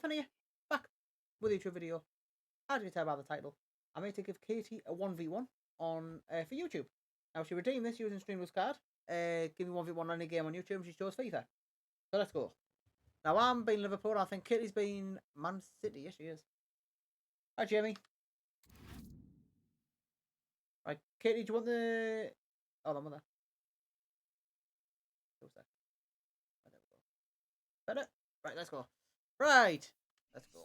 Anthony, back with a YouTube video. As you can tell by the title, I'm here to give Katie a 1v1 on for YouTube. Now she redeemed this using Streamlabs card. Give me 1v1 on any game on YouTube and she chose FIFA. So let's go. Now I'm being Liverpool, I think Katie's been Man City. Yes she is. Hi Jamie. Right, Katie, do you want the... Hold on, mother. Right, there we go. Better? Right, let's go. Right, let's go.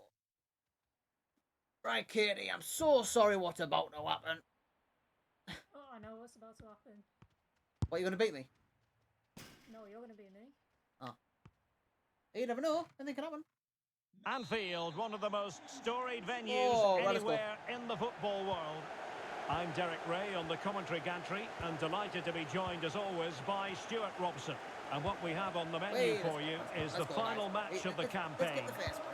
Right, Katie, I'm so sorry what's about to happen. Oh, I know what's about to happen. What, you're going to beat me? No, you're going to beat me. Oh. You never know. Anything can happen. Anfield, one of the most storied venues anywhere in the football world. I'm Derek Ray on the commentary gantry and delighted to be joined as always by Stuart Robson. And what we have on the menu for you is the final match of the campaign.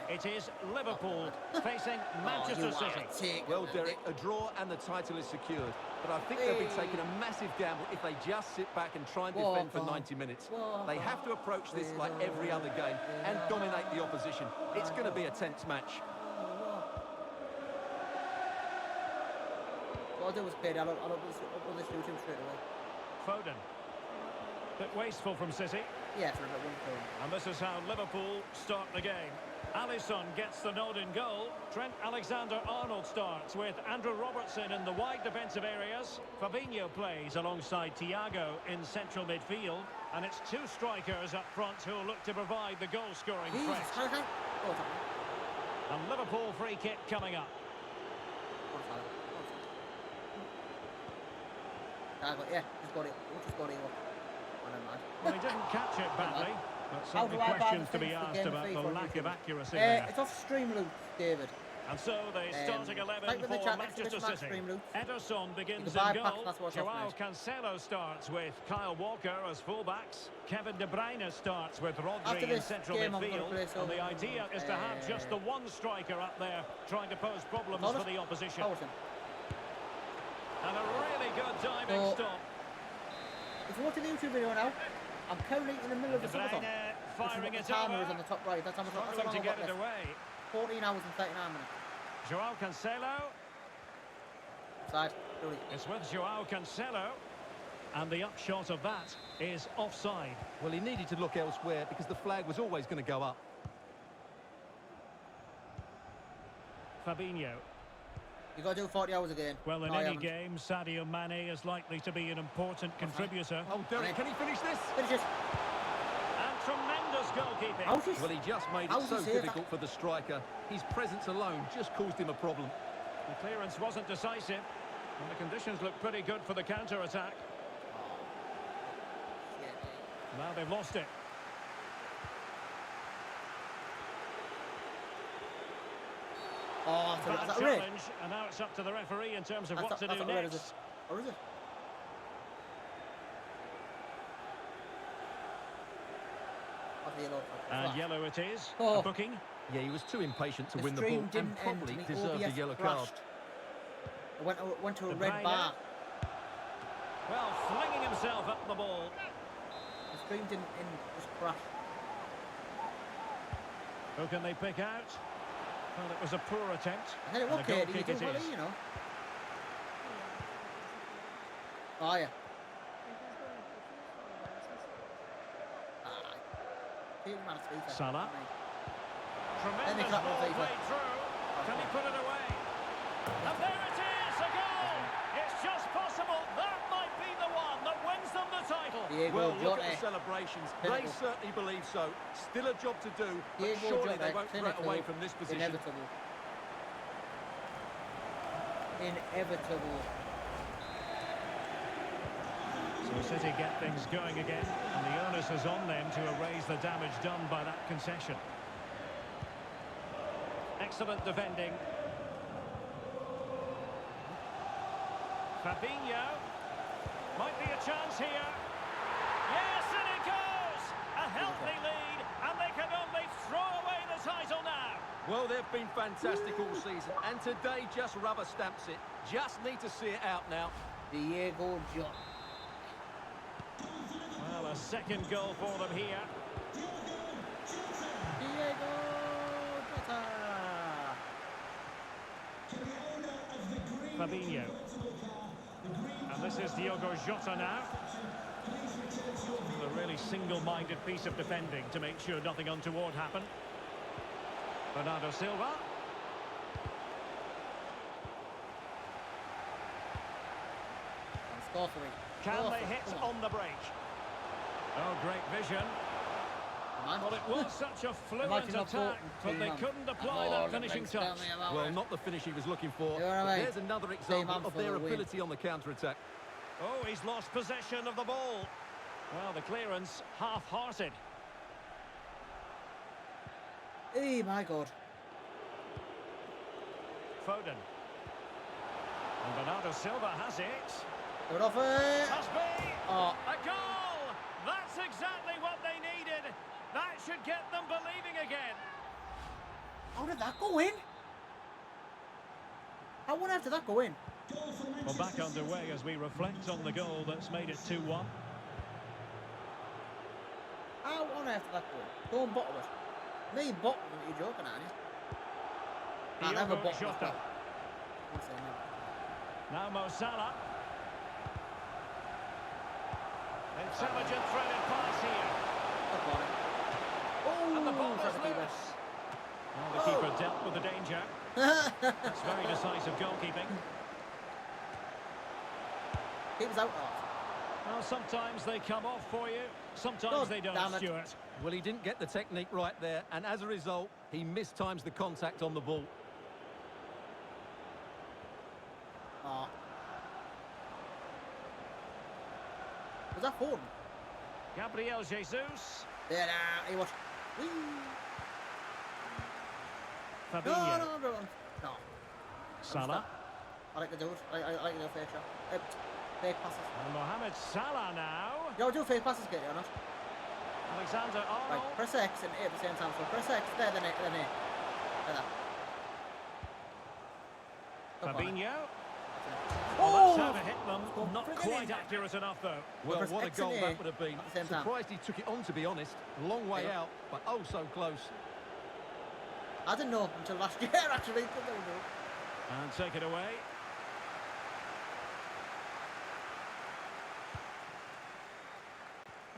It is Liverpool facing Manchester City. Well, Derek, a draw and the title is secured. But I think they'll be taking a massive gamble if they just sit back and try and defend for 90 minutes. They have to approach this like every other game and dominate the opposition. It's going to be a tense match. What I'll do is I'll upload this to YouTube straight away. Foden. Bit wasteful from City. Yeah, for about 1 And this is how Liverpool start the game. Alisson gets the nod in goal. Trent Alexander-Arnold starts with Andrew Robertson in the wide defensive areas. Fabinho plays alongside Thiago in central midfield. And it's two strikers up front who will look to provide the goal-scoring threat. And Liverpool free kick coming up. Yeah, just got it. Just got it. Well, he didn't catch it badly, but certainly questions to be asked about the lack of accuracy there. It's off Streamlabs, David. And so the starting 11 for Manchester City. Ederson begins in goal. Joao Cancelo starts with Kyle Walker as fullbacks. Kevin De Bruyne starts with Rodri in central midfield. And the idea is to have just the one striker up there trying to pose problems for the opposition. And a really good diving stop. If you're watching the YouTube video now, I'm currently in the middle of the summertime. Firing it timer over. is on the top right. That's how much Struggling to get it away. 14 hours and 39 minutes. Joao Cancelo. Side. It's with Joao Cancelo. And the upshot of that is offside. Well, he needed to look elsewhere because the flag was always going to go up. Fabinho. You've got to do 40 hours again. Well, in any game, Sadio Mane is likely to be an important contributor. Oh, Derek, can he finish this? Finish it. And tremendous goalkeeping. Well, he just made it so difficult for the striker. His presence alone just caused him a problem. The clearance wasn't decisive, and the conditions look pretty good for the counter-attack. Now they've lost it. Oh, bad challenge, and now it's up to the referee in terms of what to do next. Or is it? And yellow it is. A booking. Yeah, he was too impatient to win the ball and probably deserved a yellow card. It went to a red bar. Well, flinging himself up the ball. The stream didn't end, just crashed. Who can they pick out? Well, it was a poor attempt. I think it was Katie, you do well, you know. Oh, yeah. Salah. Tremendous ball played through. Can he put it away? And there it is, a goal! It's just possible that might be the one that wins them the title. Well, look at the celebrations. They certainly believe so. Still a job to do, but surely they won't throw it away from this position. Inevitable. So City get things going again, and the onus is on them to erase the damage done by that concession. Excellent defending. Fabinho. Might be a chance here. Yes, and it goes! A healthy lead, and they can only throw away the title now. Well, they've been fantastic all season, and today just rubber stamps it. Just need to see it out now. Diego Jota. Well, a second goal for them here. Diego Jota. Fabinho. And this is Diogo Jota now. A really single-minded piece of defending to make sure nothing untoward happened. Bernardo Silva. Score for me. Can they hit on the break? Oh, great vision. Well, it was such a fluent attack, but they couldn't apply that finishing touch. Well, not the finish he was looking for. But there's another example of their ability on the counter-attack. Oh, he's lost possession of the ball. Well, the clearance half-hearted. Hey, my God. Foden. And Bernardo Silva has it. Good off it. Must be Oh. a goal. That's exactly what they needed. That should get them believing again. How did that go in? How on earth did that go in? Well, back underway as we reflect on the goal that's made it 2-1. How on earth did that go in? Don't bottle it. Me bottle it, you're joking, aren't you? I never bottle it. I'll say never. Now Mo Salah. Intelligent threaded pass here. Oh, And the ball is loose. Well, the keeper dealt with the danger. That's very decisive goalkeeping. Keeper's out. Well, sometimes they come off for you, sometimes they don't, Stuart. Well, he didn't get the technique right there, and as a result, he mistimes the contact on the ball. Oh. Was that Foden? Gabriel Jesus. There, he was. Fabinho. No. Salah. I like to do it. I like to do fake shot. Fake passes. And Mohamed Salah now. Yo, do fake passes, get you or not? Alexander Arnold. Right, press X and A at the same time. So press X, there, then A. There. Fabinho. Oh! Well, that's how to hit them. Not quite accurate enough, though. Well, press what a X goal and A that would have been. at the same time. Surprised he took it on, to be honest. Long way out, but oh so close. I didn't know until last year, actually. And take it away.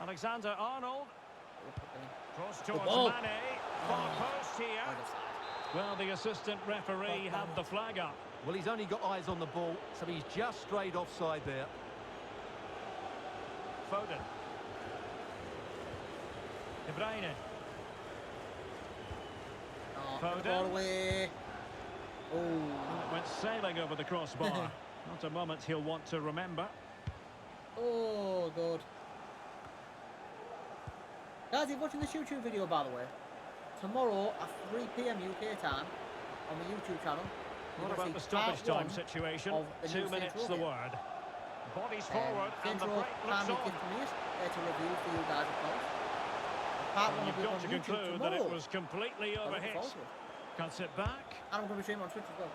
Alexander Arnold. Cross towards Mane. Far post here. Well, the assistant referee had the flag up. Well, he's only got eyes on the ball, so he's just strayed offside there. Foden. De Bruyne. Foden. All the way. Oh. And it went sailing over the crossbar. Not a moment he'll want to remember. Oh, God. Guys, if you're watching this YouTube video, by the way, tomorrow at 3 PM UK time on the YouTube channel. What about the stoppage time situation? 2 minutes the word. Bodies forward and the break looks on. To review for you guys, of course. And you've got to conclude that it was completely overhit. Cuts it back. And I'm going to be streaming on Twitch as well.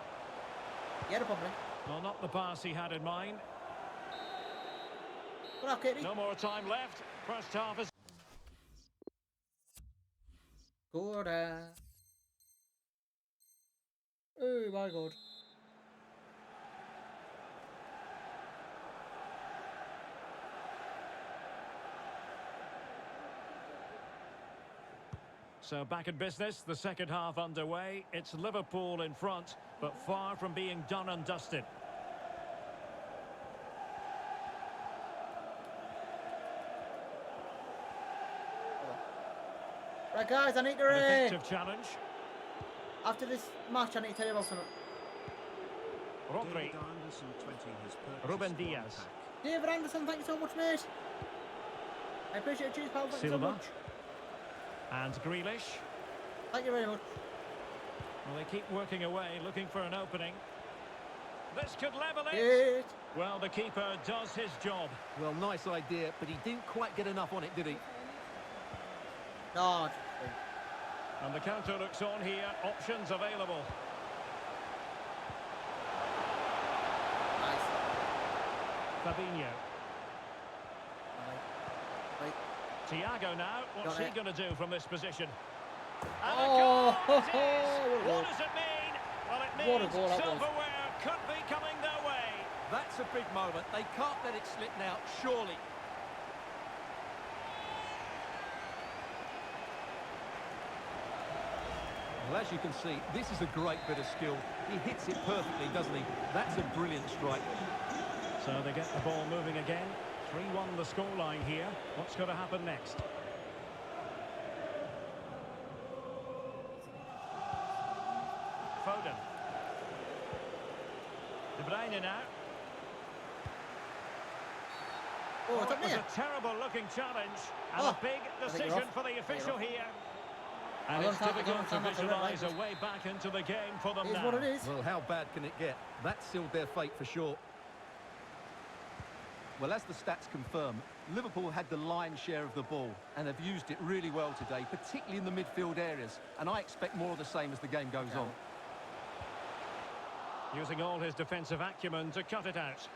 Yeah, probably. Well, not the pass he had in mind. Good up, Katie. No more time left. First half is... Good. Oh, my God. So back in business, the second half underway. It's Liverpool in front, but far from being done and dusted. Right, guys, I need to... Effective challenge. After this match, I need to tell you about something. Rodri. Ruben Diaz. David Anderson, thank you so much, mate. I appreciate it. Cheers, pal. Thank you so Silva. much. And Grealish. Thank you very much. Well, they keep working away, looking for an opening. This could level it. Yes. Well, the keeper does his job. Well, nice idea, but he didn't quite get enough on it, did he? No. And the counter looks on here. Options available. Nice. Fabinho. Right. Thiago now. What's he going to do from this position? And Oh, a goal it is. What does it mean? Well, it What a means goal that was. silverware could be coming their way. That's a big moment. They can't let it slip now, surely. Well, as you can see, this is a great bit of skill. He hits it perfectly, doesn't he? That's a brilliant strike. So they get the ball moving again. 3-1 the scoreline here. What's going to happen next? Foden. De Bruyne now. Oh, it's It up was near. a terrible-looking challenge and Oh, a big I think you're decision off. for the official off. here. I And don't it's have- I difficult don't to have a red light. visualise a way back into the game for them It is now. what it is. Well, how bad can it get? That sealed their fate for sure. Well, as the stats confirm, Liverpool had the lion's share of the ball and have used it really well today, particularly in the midfield areas. And I expect more of the same as the game goes on. Using all his defensive acumen to cut it out.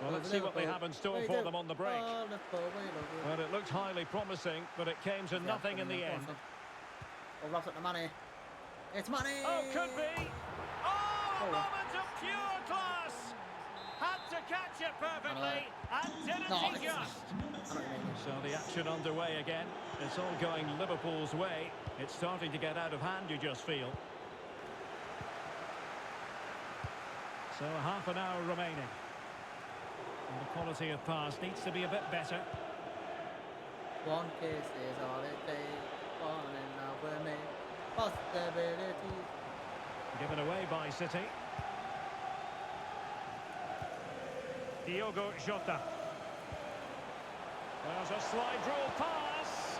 Well, let's see what they Liverpool. have in store There you for go. them on the break. Oh, Liverpool, way Liverpool. Well, it looked highly promising, but it came to Yeah, nothing in the go on, end. son. Oh, Rob's at the money. It's money. Oh, could be. Oh, a Oh. moment of pure class. Had to catch it perfectly, and didn't No, he it's just? I know what you mean. So the action underway again. It's all going Liverpool's way. It's starting to get out of hand, you just feel. So half an hour remaining. And the quality of pass needs to be a bit better. One kiss is all it takes. Falling in love with me. Possibilities. Given away by City. Diogo Jota. There's a slide rule pass.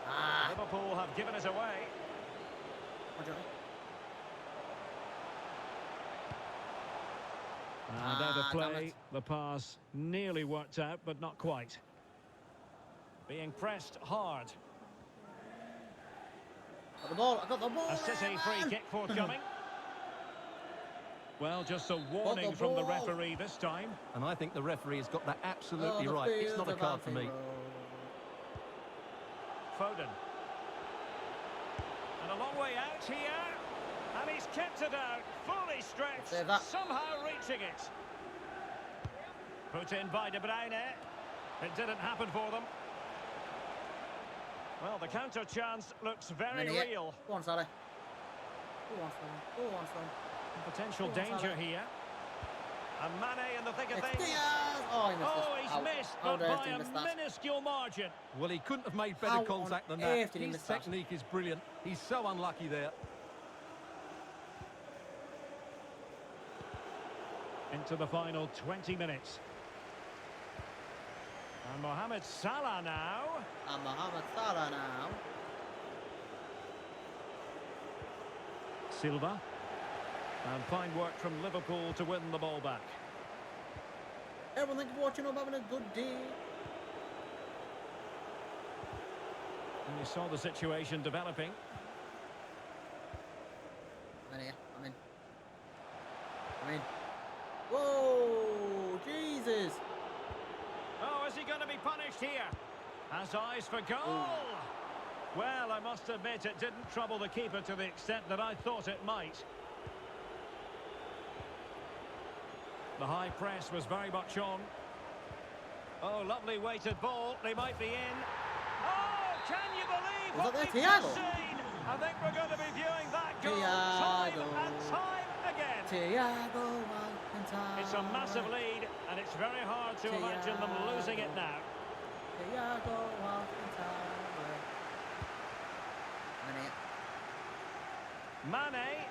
Ah. Liverpool have given it away. What do you want? And out of Ah, damn play, it. the pass nearly worked out, but not quite. Being pressed hard. Got the ball. I got the ball. A City there, free man. kick forthcoming. Well, just a warning from the ball. referee this time. And I think the referee has got that absolutely Oh, the right. It's field not a of card for me. Anfield. Foden. And a long way out here. And he's kept it out, fully stretched, Save that. somehow reaching it. Put in by De Bruyne. It didn't happen for them. Well, the counter chance looks very Minute. real. Go on, Sally. Go on, son. Go on, son. Potential Go on, danger Salah. here. And Mane in the thick of It's things. Diaz. Oh, he missed Oh, it. he's How- missed, how but dare by he a miss that? minuscule margin. Well, he couldn't have made How better on contact than earth that. did he His miss that? technique is brilliant. He's so unlucky there. Into the final 20 minutes. And Mohamed Salah now. And Mohamed Salah now. Silva. And fine work from Liverpool to win the ball back. Everyone thank you for watching. I'm having a good day. And you saw the situation developing. I'm in here. I'm in. I'm in. Whoa! Jesus! Oh, is he going to be punished here? Has eyes for goal. Well, I must admit it didn't trouble the keeper to the extent that I thought it might. The high press was very much on. Oh, lovely weighted ball. They might be in. Oh, can you believe Was what that we've there, just Thiago? seen? I think we're going to be viewing that goal time Thiago. and time again. Thiago Alcantara. It's a massive lead, and it's very hard to imagine them losing it now. Thiago Alcantara. I'm in here. Mane.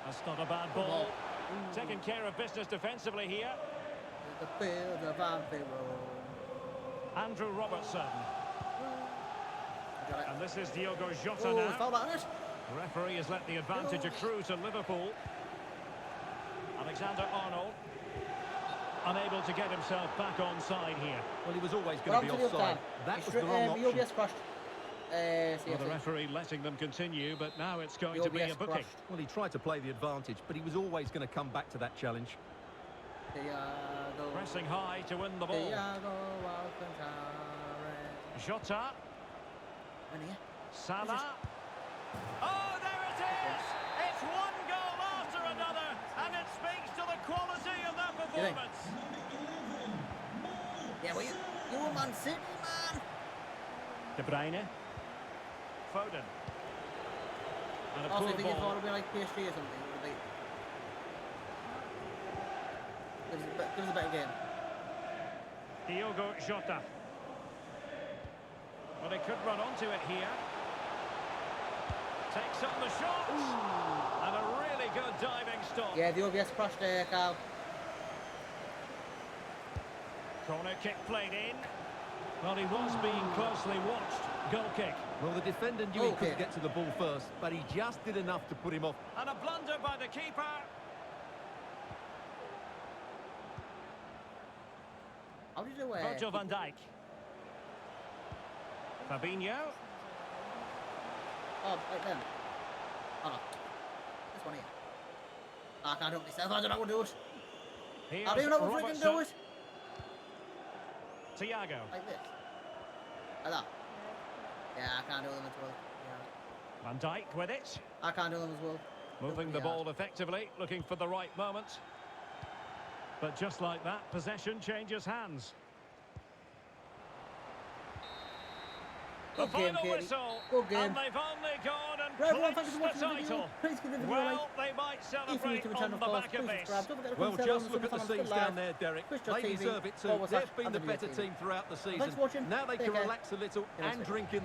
That's not a bad Good ball. ball. Taking care of business defensively here. The field of Anfield. Andrew Robertson. Got it. And this is Diogo Jota Oh, now. it's foul out on it. The referee has let the advantage accrue to Liverpool. Alexander-Arnold. Unable to get himself back on side here. Well, he was always What going to happened be to the other offside. time? That It's was the wrong option. UBS crashed. Well, the CFC. referee letting them continue, but now it's going to be UBS a booking. crashed. Well, he tried to play the advantage, but he was always going to come back to that challenge. Thiago. Pressing high to win the ball. Thiago Alcantara. Jota. I'm in here. Salah. Oh, there it is! It's one goal after another, and it speaks to the quality of their performance. Yeah, well, you're Man City, man. De Bruyne. Foden. And a Also, poor I think you thought ball. it would be like PSG or something. It would be... Give us a better game. Diogo Jota. Well, they could run onto it here. Takes up the shot. Ooh. And a really good diving stop. Yeah, the OBS crashed there, Carl. Corner kick played in. Well, he was being closely watched. Goal kick. Well, the defender knew he couldn't get to the ball first, but he just did enough to put him off. And a blunder by the keeper. How did you Virgil van Dijk. Fabinho. Oh, right then. Oh no. This one here. I can't do it myself. I don't know how to do it. Here's I don't know how to freaking do it. Thiago. Like this. Like that. Yeah, I can't do them as well. Yeah. Van Dijk with it. I can't do them as well. Moving the ball effectively, looking for the right moment. But just like that, possession changes hands. The Good game, final Katie. whistle, Good game. and they've only gone and Right, everyone, thank you clinched so the much for the video. title. Please give the video a like. Well, they might If you're new celebrate to the on channel, the of course, back of please this. subscribe. Don't forget to Well, comment, just share, look at the and subscribe scenes to down there, Derek. They Twitch.tv, deserve it too. // They've been the better AnthonyDayTV. team throughout the season. Thanks for watching. Now they Take can care. relax a little Yeah, and drink in the